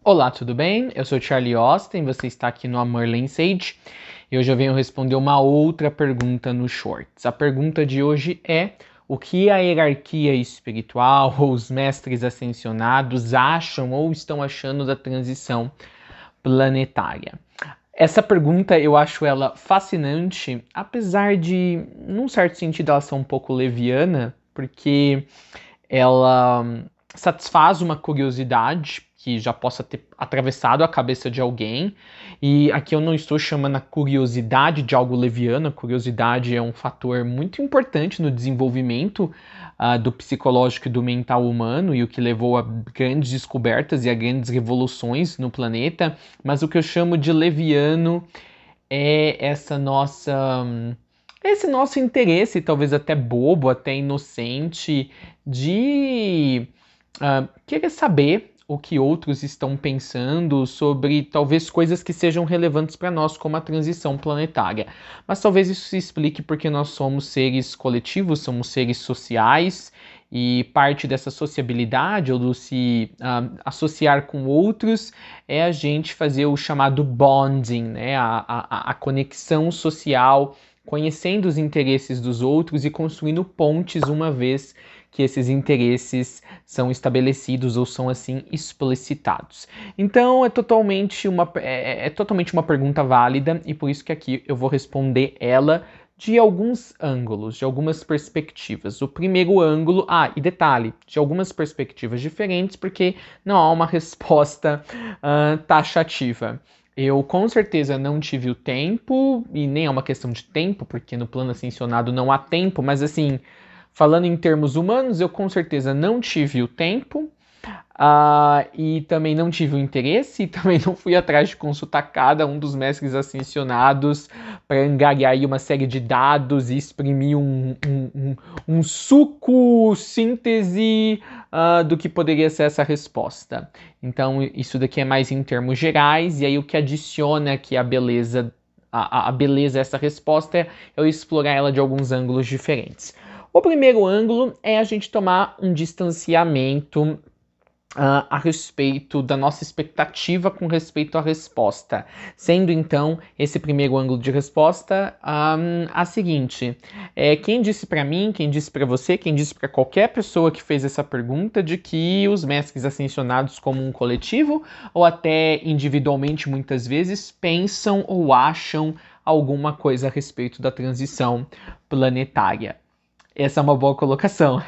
Olá, tudo bem? Eu sou Charlie Austin, você está aqui no Amor Sage e hoje eu venho responder uma outra pergunta no Shorts. A pergunta de hoje é: o que a hierarquia espiritual ou os mestres ascensionados acham ou estão achando da transição planetária? Essa pergunta eu acho ela fascinante, apesar de, num certo sentido, ela ser um pouco leviana, porque ela satisfaz uma curiosidade que já possa ter atravessado a cabeça de alguém. E aqui eu não estou chamando a curiosidade de algo leviano, a curiosidade é um fator muito importante no desenvolvimento do psicológico e do mental humano e o que levou a grandes descobertas e a grandes revoluções no planeta. Mas o que eu chamo de leviano é esse nosso interesse, talvez até bobo, até inocente, de querer saber o que outros estão pensando sobre talvez coisas que sejam relevantes para nós, como a transição planetária. Mas talvez isso se explique porque nós somos seres coletivos, somos seres sociais, e parte dessa sociabilidade ou do se associar com outros é a gente fazer o chamado bonding, né? A conexão social, conhecendo os interesses dos outros e construindo pontes uma vez que esses interesses são estabelecidos ou são assim explicitados. Então é totalmente uma pergunta válida e por isso que aqui eu vou responder ela de alguns ângulos, de algumas perspectivas. O primeiro ângulo, e detalhe, de algumas perspectivas diferentes, porque não há uma resposta taxativa. Eu com certeza não tive o tempo, e nem é uma questão de tempo, porque no plano ascensionado não há tempo, mas assim, falando em termos humanos, eu com certeza não tive o tempo, e também não tive o interesse, e também não fui atrás de consultar cada um dos mestres ascensionados para angariar aí uma série de dados e exprimir um suco, síntese do que poderia ser essa resposta. Então, isso daqui é mais em termos gerais, e aí o que adiciona aqui a beleza a essa resposta é eu explorar ela de alguns ângulos diferentes. O primeiro ângulo é a gente tomar um distanciamento a respeito da nossa expectativa com respeito à resposta. Sendo então esse primeiro ângulo de resposta a seguinte: quem disse para mim, quem disse para você, quem disse para qualquer pessoa que fez essa pergunta de que os mestres ascensionados, como um coletivo ou até individualmente muitas vezes, pensam ou acham alguma coisa a respeito da transição planetária? Essa é uma boa colocação.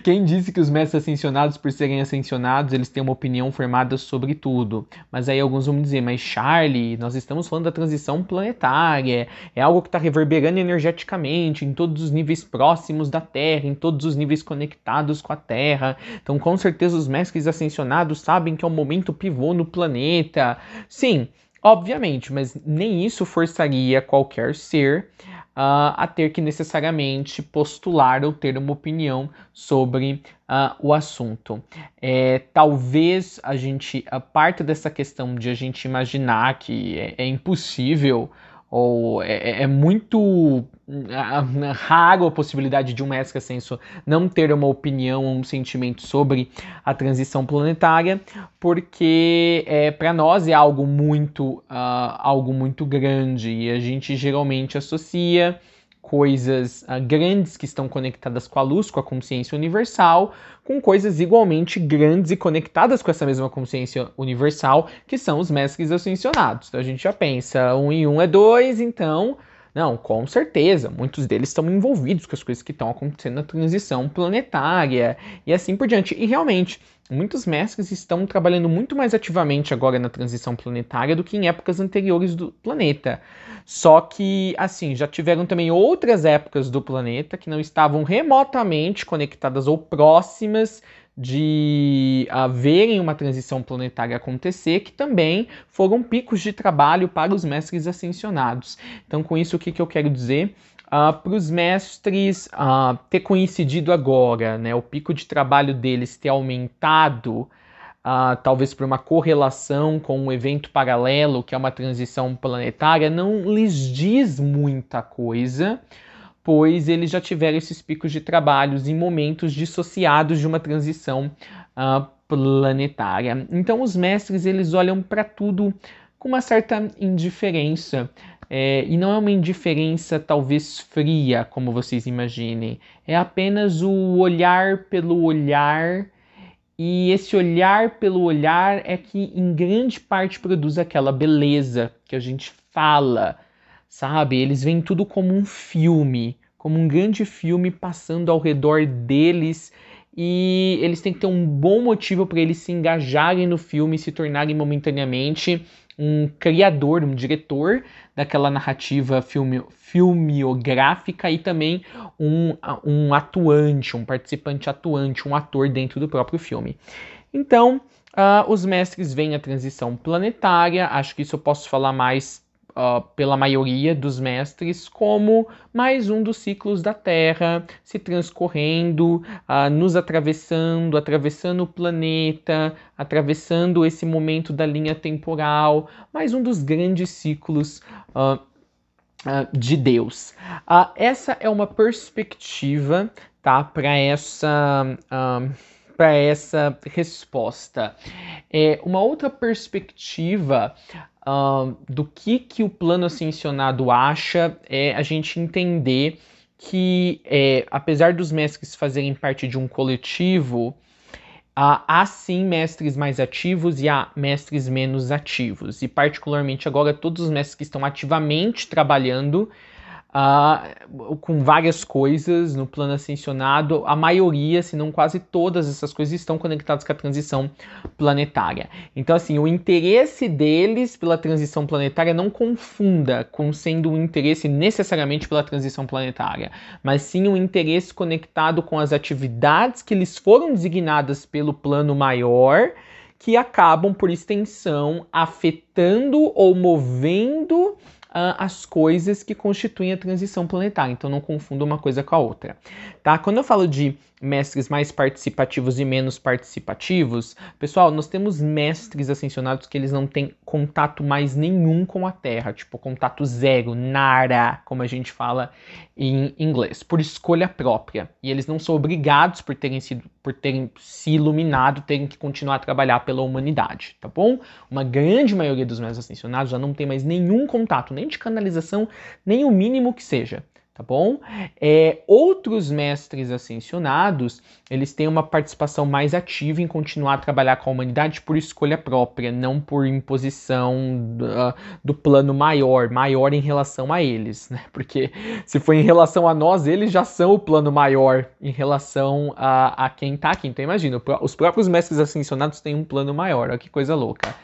Quem disse que os mestres ascensionados, por serem ascensionados, eles têm uma opinião formada sobre tudo? Mas aí alguns vão dizer, mas Charlie, nós estamos falando da transição planetária, é algo que está reverberando energeticamente em todos os níveis próximos da Terra, em todos os níveis conectados com a Terra. Então, com certeza, os mestres ascensionados sabem que é um momento pivô no planeta. Sim, obviamente, mas nem isso forçaria qualquer ser a ter que necessariamente postular ou ter uma opinião sobre o assunto. Talvez a parte dessa questão de a gente imaginar que é impossível ou é muito raro a possibilidade de um mestre ascenso não ter uma opinião ou um sentimento sobre a transição planetária, porque para nós é algo muito grande e a gente geralmente associa coisas grandes que estão conectadas com a luz, com a consciência universal, com coisas igualmente grandes e conectadas com essa mesma consciência universal, que são os mestres ascensionados. Então a gente já pensa, 1 e 1 é 2, então não, com certeza, muitos deles estão envolvidos com as coisas que estão acontecendo na transição planetária e assim por diante. E realmente, muitos mestres estão trabalhando muito mais ativamente agora na transição planetária do que em épocas anteriores do planeta. Só que, assim, já tiveram também outras épocas do planeta que não estavam remotamente conectadas ou próximas de verem uma transição planetária acontecer, que também foram picos de trabalho para os mestres ascensionados. Então, com isso, o que eu quero dizer? Para os mestres ter coincidido agora, né, o pico de trabalho deles ter aumentado, talvez por uma correlação com um evento paralelo, que é uma transição planetária, não lhes diz muita coisa, pois eles já tiveram esses picos de trabalhos em momentos dissociados de uma transição planetária. Então os mestres eles olham para tudo com uma certa indiferença. E não é uma indiferença talvez fria, como vocês imaginem. É apenas o olhar pelo olhar. E esse olhar pelo olhar é que em grande parte produz aquela beleza que a gente fala, sabe? Eles veem tudo como um filme, como um grande filme passando ao redor deles, e eles têm que ter um bom motivo para eles se engajarem no filme e se tornarem momentaneamente um criador, um diretor daquela narrativa filmiográfica e também um atuante, um participante atuante, um ator dentro do próprio filme. Então, os mestres veem a transição planetária, acho que isso eu posso falar mais pela maioria dos mestres, como mais um dos ciclos da Terra se transcorrendo, nos atravessando o planeta, atravessando esse momento da linha temporal, mais um dos grandes ciclos de Deus. Essa é uma perspectiva, tá, para essa resposta. Uma outra perspectiva do que o plano ascensionado acha é a gente entender que, apesar dos mestres fazerem parte de um coletivo, há sim mestres mais ativos e há mestres menos ativos. E particularmente agora todos os mestres que estão ativamente trabalhando com várias coisas no plano ascensionado, a maioria, se não quase todas essas coisas estão conectadas com a transição planetária. Então, assim, o interesse deles pela transição planetária não confunda com sendo um interesse necessariamente pela transição planetária, mas sim um interesse conectado com as atividades que lhes foram designadas pelo plano maior, que acabam, por extensão, afetando ou movendo as coisas que constituem a transição planetária. Então não confunda uma coisa com a outra, tá? Quando eu falo de mestres mais participativos e menos participativos, pessoal, nós temos mestres ascensionados que eles não têm contato mais nenhum com a Terra, tipo contato zero, nada, como a gente fala em inglês, por escolha própria. E eles não são obrigados por terem se iluminado, terem que continuar a trabalhar pela humanidade, tá bom? Uma grande maioria dos mestres ascensionados já não tem mais nenhum contato, nem de canalização, nem o mínimo que seja, tá bom? Outros mestres ascensionados, eles têm uma participação mais ativa em continuar a trabalhar com a humanidade por escolha própria, não por imposição do plano maior em relação a eles, né? Porque se for em relação a nós, eles já são o plano maior em relação a quem tá aqui. Então imagina, os próprios mestres ascensionados têm um plano maior, olha que coisa louca.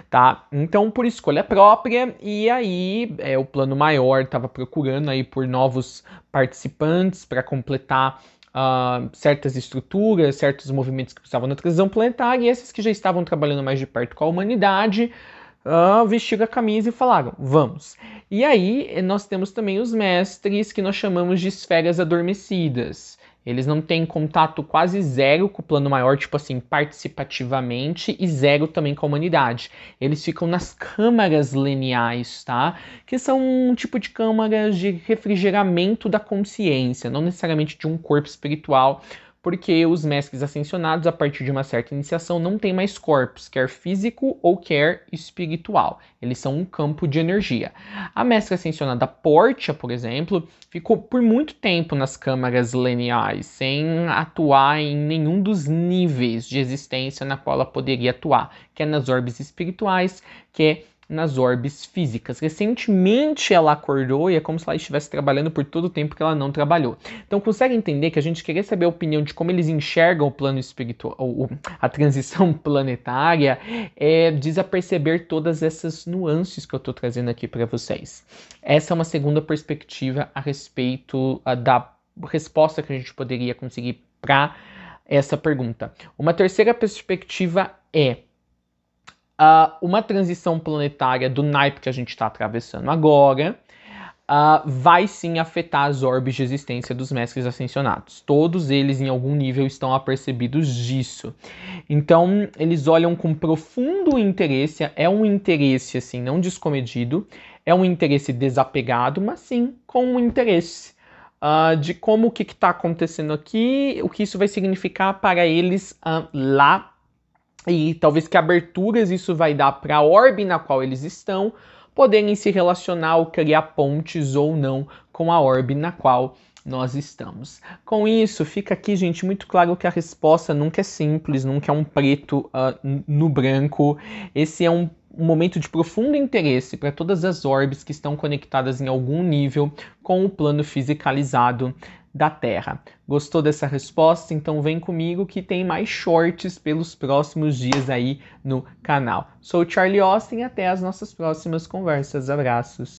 Tá? Então, por escolha própria, e aí o plano maior estava procurando aí por novos participantes para completar certas estruturas, certos movimentos que precisavam na transição planetária, e esses que já estavam trabalhando mais de perto com a humanidade vestiram a camisa e falaram, vamos. E aí nós temos também os mestres que nós chamamos de esferas adormecidas. Eles não têm contato quase zero com o plano maior, tipo assim, participativamente, e zero também com a humanidade. Eles ficam nas câmaras lineais, tá? Que são um tipo de câmaras de refrigeramento da consciência, não necessariamente de um corpo espiritual, porque os mestres ascensionados, a partir de uma certa iniciação, não têm mais corpos, quer físico ou quer espiritual. Eles são um campo de energia. A mestra ascensionada Portia, por exemplo, ficou por muito tempo nas câmaras lineais, sem atuar em nenhum dos níveis de existência na qual ela poderia atuar, que é nas orbes espirituais, que é nas orbes físicas. Recentemente ela acordou e é como se ela estivesse trabalhando por todo o tempo que ela não trabalhou. Então consegue entender que a gente querer saber a opinião de como eles enxergam o plano espiritual, a transição planetária, desaperceber todas essas nuances que eu estou trazendo aqui para vocês. Essa é uma segunda perspectiva a respeito da resposta que a gente poderia conseguir para essa pergunta. Uma terceira perspectiva é uma transição planetária do naipe que a gente está atravessando agora vai sim afetar as orbes de existência dos mestres ascensionados. Todos eles, em algum nível, estão apercebidos disso. Então, eles olham com profundo interesse, é um interesse, assim, não descomedido, é um interesse desapegado, mas sim com um interesse de como o que está acontecendo aqui, o que isso vai significar para eles lá e talvez que aberturas isso vai dar para a orbe na qual eles estão poderem se relacionar ou criar pontes ou não com a orbe na qual nós estamos. Com isso, fica aqui, gente, muito claro que a resposta nunca é simples, nunca é um preto no branco. Esse é um momento de profundo interesse para todas as orbes que estão conectadas em algum nível com o plano fisicalizado da Terra. Gostou dessa resposta? Então vem comigo que tem mais shorts pelos próximos dias aí no canal. Sou o Charlie Austin e até as nossas próximas conversas. Abraços!